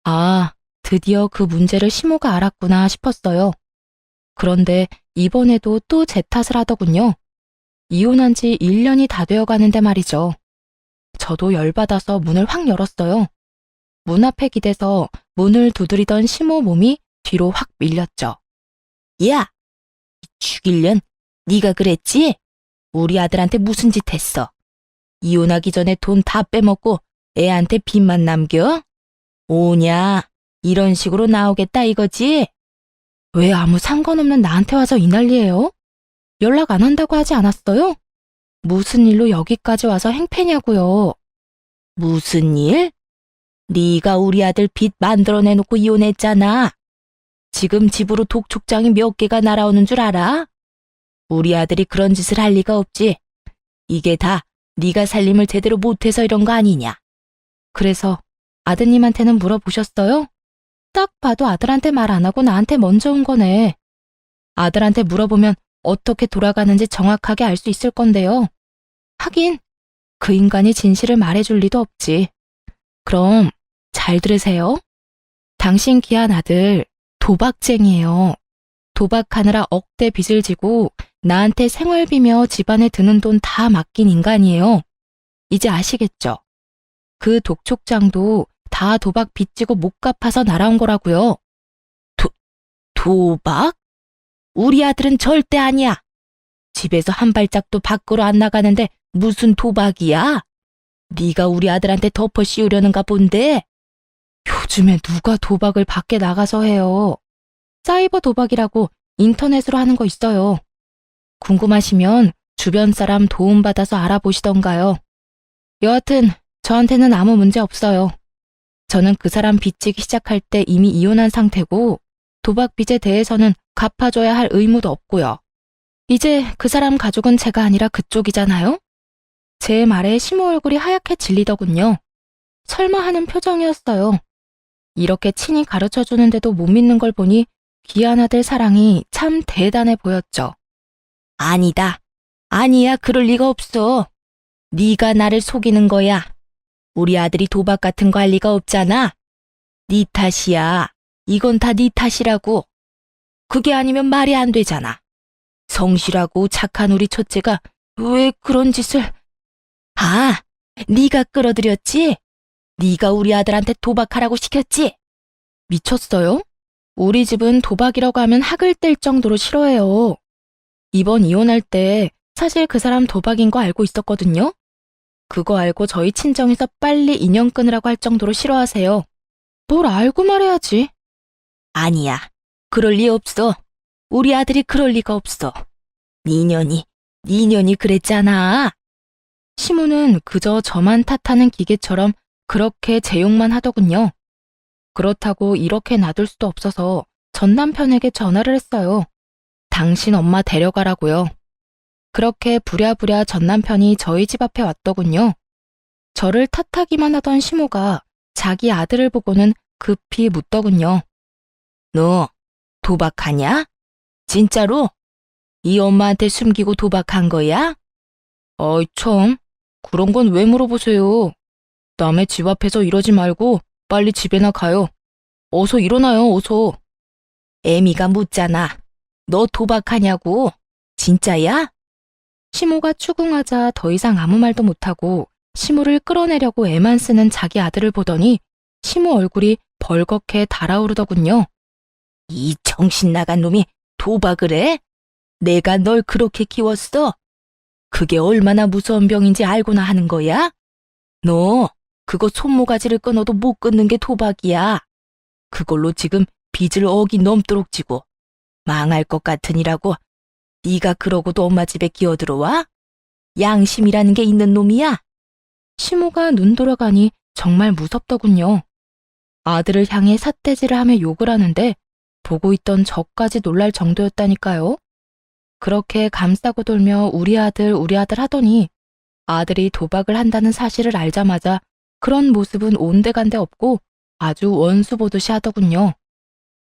아, 드디어 그 문제를 시모가 알았구나 싶었어요. 그런데 이번에도 또 제 탓을 하더군요. 이혼한 지 1년이 다 되어 가는데 말이죠. 저도 열받아서 문을 확 열었어요. 문 앞에 기대서 문을 두드리던 시모 몸이 뒤로 확 밀렸죠. 야! 죽일년, 네가 그랬지? 우리 아들한테 무슨 짓 했어? 이혼하기 전에 돈 다 빼먹고 애한테 빚만 남겨? 오냐? 이런 식으로 나오겠다 이거지? 왜 아무 상관없는 나한테 와서 이 난리예요? 연락 안 한다고 하지 않았어요? 무슨 일로 여기까지 와서 행패냐고요. 무슨 일? 네가 우리 아들 빚 만들어내놓고 이혼했잖아. 지금 집으로 독촉장이 몇 개가 날아오는 줄 알아? 우리 아들이 그런 짓을 할 리가 없지. 이게 다 네가 살림을 제대로 못해서 이런 거 아니냐. 그래서 아드님한테는 물어보셨어요? 딱 봐도 아들한테 말 안 하고 나한테 먼저 온 거네. 아들한테 물어보면 어떻게 돌아가는지 정확하게 알 수 있을 건데요. 하긴 그 인간이 진실을 말해줄 리도 없지. 그럼 잘 들으세요. 당신 귀한 아들 도박쟁이에요. 도박하느라 억대 빚을 지고 나한테 생활비며 집안에 드는 돈 다 맡긴 인간이에요. 이제 아시겠죠? 그 독촉장도 다 도박 빚지고 못 갚아서 날아온 거라고요. 도박? 우리 아들은 절대 아니야. 집에서 한 발짝도 밖으로 안 나가는데 무슨 도박이야? 네가 우리 아들한테 덮어 씌우려는가 본데? 요즘에 누가 도박을 밖에 나가서 해요. 사이버 도박이라고 인터넷으로 하는 거 있어요. 궁금하시면 주변 사람 도움받아서 알아보시던가요. 여하튼 저한테는 아무 문제 없어요. 저는 그 사람 빚지기 시작할 때 이미 이혼한 상태고 도박 빚에 대해서는 갚아줘야 할 의무도 없고요. 이제 그 사람 가족은 제가 아니라 그쪽이잖아요? 제 말에 시모 얼굴이 하얗게 질리더군요. 설마 하는 표정이었어요. 이렇게 친히 가르쳐주는데도 못 믿는 걸 보니 귀한 아들 사랑이 참 대단해 보였죠. 아니다. 아니야, 그럴 리가 없어. 네가 나를 속이는 거야. 우리 아들이 도박 같은 거 할 리가 없잖아. 네 탓이야. 이건 다 네 탓이라고. 그게 아니면 말이 안 되잖아. 성실하고 착한 우리 첫째가 왜 그런 짓을... 아, 네가 끌어들였지? 네가 우리 아들한테 도박하라고 시켰지? 미쳤어요? 우리 집은 도박이라고 하면 학을 뗄 정도로 싫어해요. 이번 이혼할 때 사실 그 사람 도박인 거 알고 있었거든요. 그거 알고 저희 친정에서 빨리 인연 끊으라고 할 정도로 싫어하세요. 뭘 알고 말해야지. 아니야. 그럴 리 없어. 우리 아들이 그럴 리가 없어. 니년이 그랬잖아. 시모는 그저 저만 탓하는 기계처럼 그렇게 제욕만 하더군요. 그렇다고 이렇게 놔둘 수도 없어서 전 남편에게 전화를 했어요. 당신 엄마 데려가라고요. 그렇게 부랴부랴 전 남편이 저희 집 앞에 왔더군요. 저를 탓하기만 하던 시모가 자기 아들을 보고는 급히 묻더군요. 너 도박하냐? 진짜로? 이 엄마한테 숨기고 도박한 거야? 어이 참, 그런 건 왜 물어보세요. 남의 집 앞에서 이러지 말고 빨리 집에나 가요. 어서 일어나요, 어서. 애미가 묻잖아. 너 도박하냐고? 진짜야? 시모가 추궁하자 더 이상 아무 말도 못하고 시모를 끌어내려고 애만 쓰는 자기 아들을 보더니 시모 얼굴이 벌겋게 달아오르더군요. 이 정신 나간 놈이 도박을 해? 내가 널 그렇게 키웠어? 그게 얼마나 무서운 병인지 알고나 하는 거야? 너 그거 손모가지를 끊어도 못 끊는 게 도박이야. 그걸로 지금 빚을 억이 넘도록 지고 망할 것 같으니라고 네가 그러고도 엄마 집에 기어들어와? 양심이라는 게 있는 놈이야? 시모가 눈 돌아가니 정말 무섭더군요. 아들을 향해 삿대질을 하며 욕을 하는데 보고 있던 저까지 놀랄 정도였다니까요. 그렇게 감싸고 돌며 우리 아들 하더니 아들이 도박을 한다는 사실을 알자마자 그런 모습은 온데간데 없고 아주 원수 보듯이 하더군요.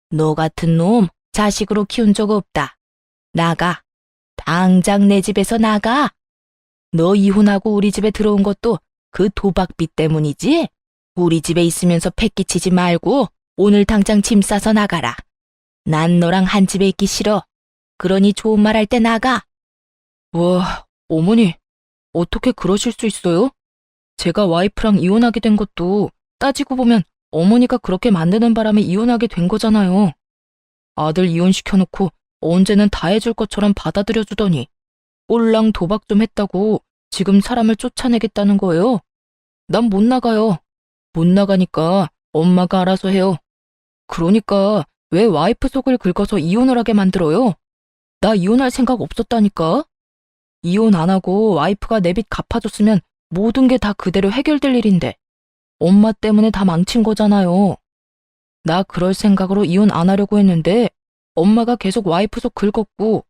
너 같은 놈 자식으로 키운 적 없다. 나가. 당장 내 집에서 나가. 너 이혼하고 우리 집에 들어온 것도 그 도박빚 때문이지? 우리 집에 있으면서 패기치지 말고 오늘 당장 짐 싸서 나가라. 난 너랑 한 집에 있기 싫어. 그러니 좋은 말 할 때 나가. 와, 어머니, 어떻게 그러실 수 있어요? 제가 와이프랑 이혼하게 된 것도 따지고 보면 어머니가 그렇게 만드는 바람에 이혼하게 된 거잖아요. 아들 이혼시켜놓고 언제는 다 해줄 것처럼 받아들여주더니 꼴랑 도박 좀 했다고 지금 사람을 쫓아내겠다는 거예요. 난 못 나가요. 못 나가니까 엄마가 알아서 해요. 그러니까 왜 와이프 속을 긁어서 이혼을 하게 만들어요? 나 이혼할 생각 없었다니까. 이혼 안 하고 와이프가 내 빚 갚아줬으면 모든 게 다 그대로 해결될 일인데 엄마 때문에 다 망친 거잖아요. 나 그럴 생각으로 이혼 안 하려고 했는데 엄마가 계속 와이프 속 긁었고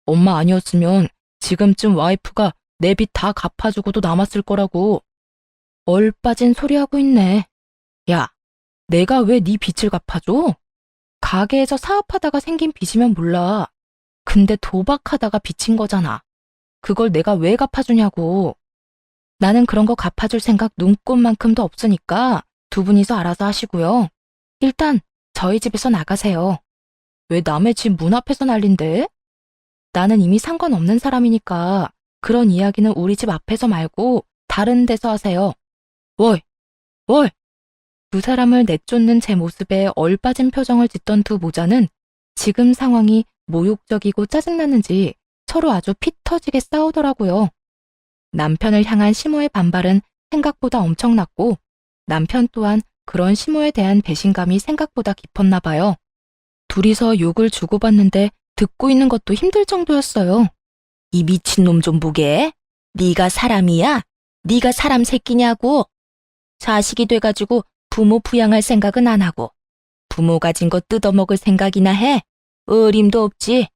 엄마 아니었으면 지금쯤 와이프가 내 빚 다 갚아주고도 남았을 거라고. 얼빠진 소리 하고 있네. 야, 내가 왜 네 빚을 갚아줘? 가게에서 사업하다가 생긴 빚이면 몰라. 근데 도박하다가 빚인 거잖아. 그걸 내가 왜 갚아주냐고. 나는 그런 거 갚아줄 생각 눈꼽만큼도 없으니까 두 분이서 알아서 하시고요. 일단 저희 집에서 나가세요. 왜 남의 집 문 앞에서 난린데? 나는 이미 상관없는 사람이니까 그런 이야기는 우리 집 앞에서 말고 다른 데서 하세요. 월! 월! 두 사람을 내쫓는 제 모습에 얼빠진 표정을 짓던 두 모자는 지금 상황이 모욕적이고 짜증나는지 서로 아주 피 터지게 싸우더라고요. 남편을 향한 시모의 반발은 생각보다 엄청났고 남편 또한 그런 시모에 대한 배신감이 생각보다 깊었나 봐요. 둘이서 욕을 주고받는데 듣고 있는 것도 힘들 정도였어요. 이 미친놈 좀 보게. 네가 사람이야? 네가 사람 새끼냐고. 자식이 돼가지고 부모 부양할 생각은 안 하고 부모 가진 거 뜯어먹을 생각이나 해? 어림도 없지.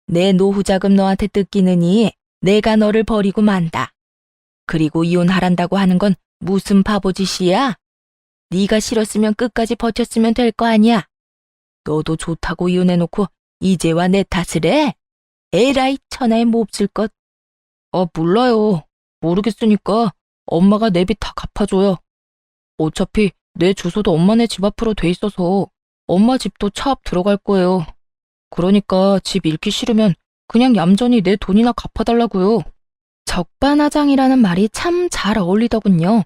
내 노후자금 너한테 뜯기느니 내가 너를 버리고 만다. 그리고 이혼하란다고 하는 건 무슨 바보짓이야? 네가 싫었으면 끝까지 버텼으면 될 거 아니야. 너도 좋다고 이혼해놓고 이제와 내 탓을 해? 에라이 천하에 몹쓸 것. 몰라요. 모르겠으니까 엄마가 내 빚 다 갚아줘요. 어차피 내 주소도 엄마네 집 앞으로 돼 있어서 엄마 집도 차 앞 들어갈 거예요. 그러니까 집 잃기 싫으면 그냥 얌전히 내 돈이나 갚아달라고요. 적반하장이라는 말이 참 잘 어울리더군요.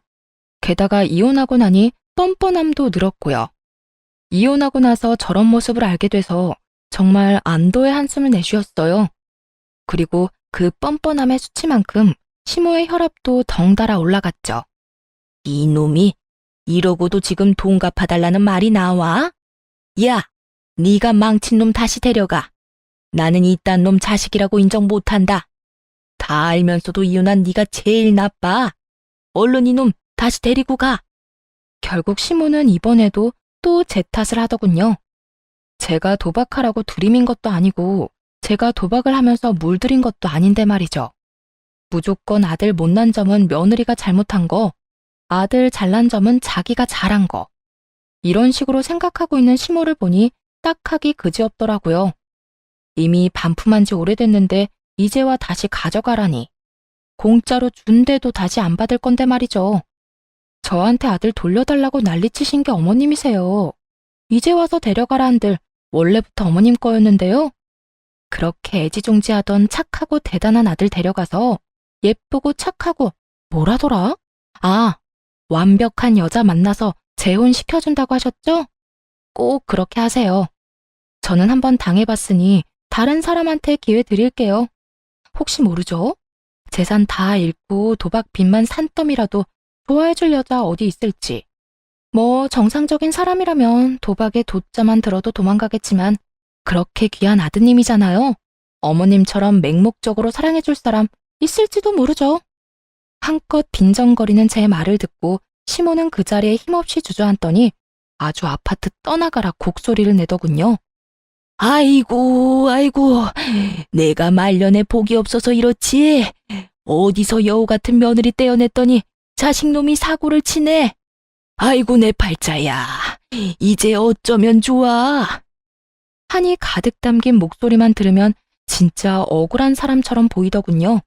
게다가 이혼하고 나니 뻔뻔함도 늘었고요. 이혼하고 나서 저런 모습을 알게 돼서 정말 안도의 한숨을 내쉬었어요. 그리고 그 뻔뻔함의 수치만큼 시모의 혈압도 덩달아 올라갔죠. 이놈이 이러고도 지금 돈 갚아달라는 말이 나와? 야, 네가 망친 놈 다시 데려가. 나는 이딴 놈 자식이라고 인정 못한다. 다 알면서도 이혼한 네가 제일 나빠. 얼른 이놈 다시 데리고 가. 결국 시모는 이번에도 또 제 탓을 하더군요. 제가 도박하라고 들이민 것도 아니고 제가 도박을 하면서 물들인 것도 아닌데 말이죠. 무조건 아들 못난 점은 며느리가 잘못한 거, 아들 잘난 점은 자기가 잘한 거. 이런 식으로 생각하고 있는 시모를 보니 딱하기 그지없더라고요. 이미 반품한 지 오래됐는데 이제와 다시 가져가라니. 공짜로 준대도 다시 안 받을 건데 말이죠. 저한테 아들 돌려달라고 난리치신 게 어머님이세요. 이제 와서 데려가라 한들 원래부터 어머님 거였는데요. 그렇게 애지중지하던 착하고 대단한 아들 데려가서 예쁘고 착하고 뭐라더라? 완벽한 여자 만나서 재혼시켜준다고 하셨죠? 꼭 그렇게 하세요. 저는 한번 당해봤으니 다른 사람한테 기회 드릴게요. 혹시 모르죠? 재산 다 잃고 도박 빚만 산더미라도 좋아해줄 여자 어디 있을지. 뭐 정상적인 사람이라면 도박에 돛자만 들어도 도망가겠지만 그렇게 귀한 아드님이잖아요. 어머님처럼 맹목적으로 사랑해줄 사람 있을지도 모르죠. 한껏 빈정거리는 제 말을 듣고 시모는 그 자리에 힘없이 주저앉더니 아주 아파트 떠나가라 곡소리를 내더군요. 아이고, 내가 말년에 복이 없어서 이렇지. 어디서 여우 같은 며느리 떼어냈더니 자식놈이 사고를 치네. 아이고 내 팔자야. 이제 어쩌면 좋아. 한이 가득 담긴 목소리만 들으면 진짜 억울한 사람처럼 보이더군요.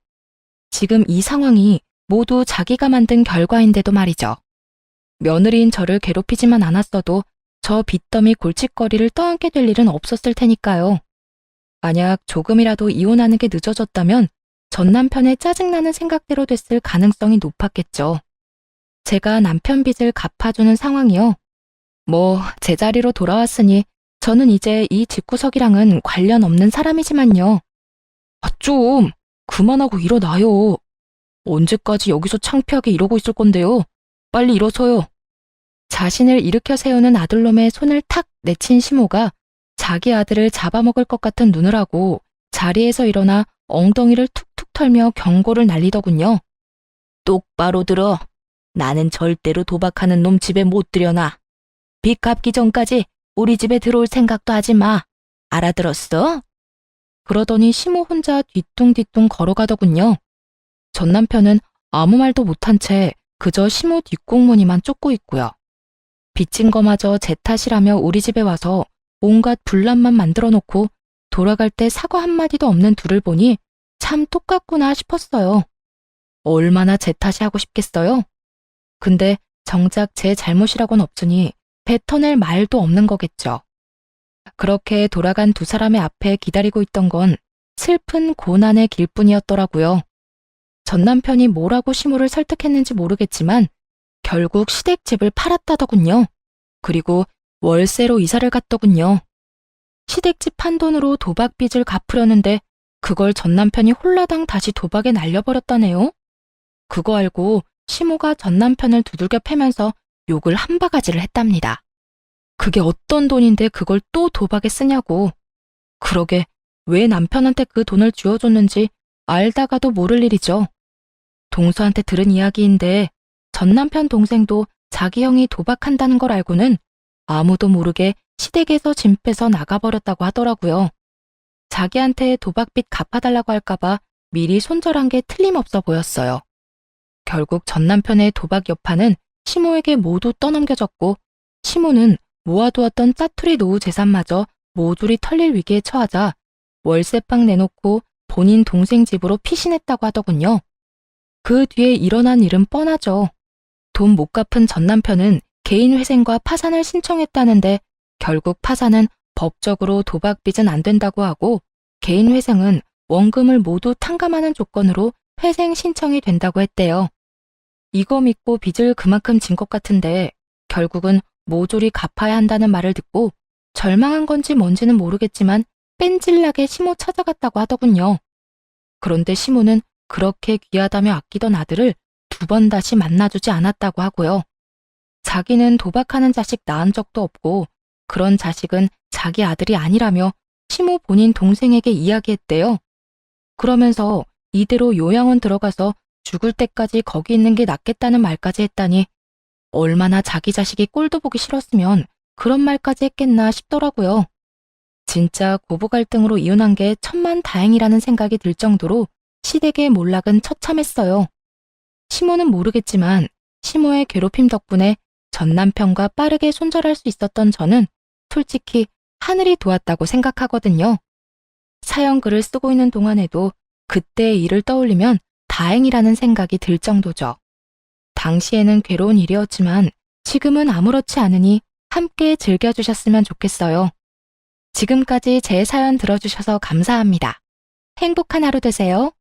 지금 이 상황이 모두 자기가 만든 결과인데도 말이죠. 며느리인 저를 괴롭히지만 않았어도 저 빚더미 골칫거리를 떠안게 될 일은 없었을 테니까요. 만약 조금이라도 이혼하는 게 늦어졌다면 전 남편의 짜증나는 생각대로 됐을 가능성이 높았겠죠. 제가 남편 빚을 갚아주는 상황이요. 뭐 제자리로 돌아왔으니 저는 이제 이 집구석이랑은 관련 없는 사람이지만요. 좀 그만하고 일어나요. 언제까지 여기서 창피하게 이러고 있을 건데요. 빨리 일어서요. 자신을 일으켜 세우는 아들놈의 손을 탁 내친 시모가 자기 아들을 잡아먹을 것 같은 눈을 하고 자리에서 일어나 엉덩이를 툭툭 털며 경고를 날리더군요. 똑바로 들어. 나는 절대로 도박하는 놈 집에 못 들여놔. 빚 갚기 전까지 우리 집에 들어올 생각도 하지 마. 알아들었어? 그러더니 시모 혼자 뒤뚱뒤뚱 걸어가더군요. 전 남편은 아무 말도 못한 채 그저 시모 뒷공무니만 쫓고 있고요. 빚진 거마저 제 탓이라며 우리 집에 와서 온갖 분란만 만들어 놓고 돌아갈 때 사과 한마디도 없는 둘을 보니 참 똑같구나 싶었어요. 얼마나 제 탓이 하고 싶겠어요? 근데 정작 제 잘못이라고는 없으니 뱉어낼 말도 없는 거겠죠. 그렇게 돌아간 두 사람의 앞에 기다리고 있던 건 슬픈 고난의 길뿐이었더라고요. 전 남편이 뭐라고 시모를 설득했는지 모르겠지만 결국 시댁집을 팔았다더군요. 그리고 월세로 이사를 갔더군요. 시댁집 판 돈으로 도박 빚을 갚으려는데 그걸 전 남편이 홀라당 다시 도박에 날려버렸다네요. 그거 알고 시모가 전 남편을 두들겨 패면서 욕을 한 바가지를 했답니다. 그게 어떤 돈인데 그걸 또 도박에 쓰냐고. 그러게 왜 남편한테 그 돈을 쥐어줬는지 알다가도 모를 일이죠. 동서한테 들은 이야기인데 전 남편 동생도 자기 형이 도박한다는 걸 알고는 아무도 모르게 시댁에서 짐 빼서 나가버렸다고 하더라고요. 자기한테 도박빚 갚아달라고 할까봐 미리 손절한 게 틀림없어 보였어요. 결국 전 남편의 도박 여파는 시모에게 모두 떠넘겨졌고 시모는 모아두었던 짜투리 노후 재산마저 모조리 털릴 위기에 처하자 월세방 내놓고 본인 동생 집으로 피신했다고 하더군요. 그 뒤에 일어난 일은 뻔하죠. 돈 못 갚은 전 남편은 개인회생과 파산을 신청했다는데 결국 파산은 법적으로 도박빚은 안 된다고 하고 개인회생은 원금을 모두 탕감하는 조건으로 회생 신청이 된다고 했대요. 이거 믿고 빚을 그만큼 진 것 같은데 결국은 모조리 갚아야 한다는 말을 듣고 절망한 건지 뭔지는 모르겠지만 뺀질나게 시모 찾아갔다고 하더군요. 그런데 시모는 그렇게 귀하다며 아끼던 아들을 2번 다시 만나주지 않았다고 하고요. 자기는 도박하는 자식 낳은 적도 없고 그런 자식은 자기 아들이 아니라며 시모 본인 동생에게 이야기했대요. 그러면서 이대로 요양원 들어가서 죽을 때까지 거기 있는 게 낫겠다는 말까지 했다니 얼마나 자기 자식이 꼴도 보기 싫었으면 그런 말까지 했겠나 싶더라고요. 진짜 고부 갈등으로 이혼한 게 천만다행이라는 생각이 들 정도로 시댁의 몰락은 처참했어요. 시모는 모르겠지만 시모의 괴롭힘 덕분에 전 남편과 빠르게 손절할 수 있었던 저는 솔직히 하늘이 도왔다고 생각하거든요. 사연 글을 쓰고 있는 동안에도 그때의 일을 떠올리면 다행이라는 생각이 들 정도죠. 당시에는 괴로운 일이었지만 지금은 아무렇지 않으니 함께 즐겨주셨으면 좋겠어요. 지금까지 제 사연 들어주셔서 감사합니다. 행복한 하루 되세요.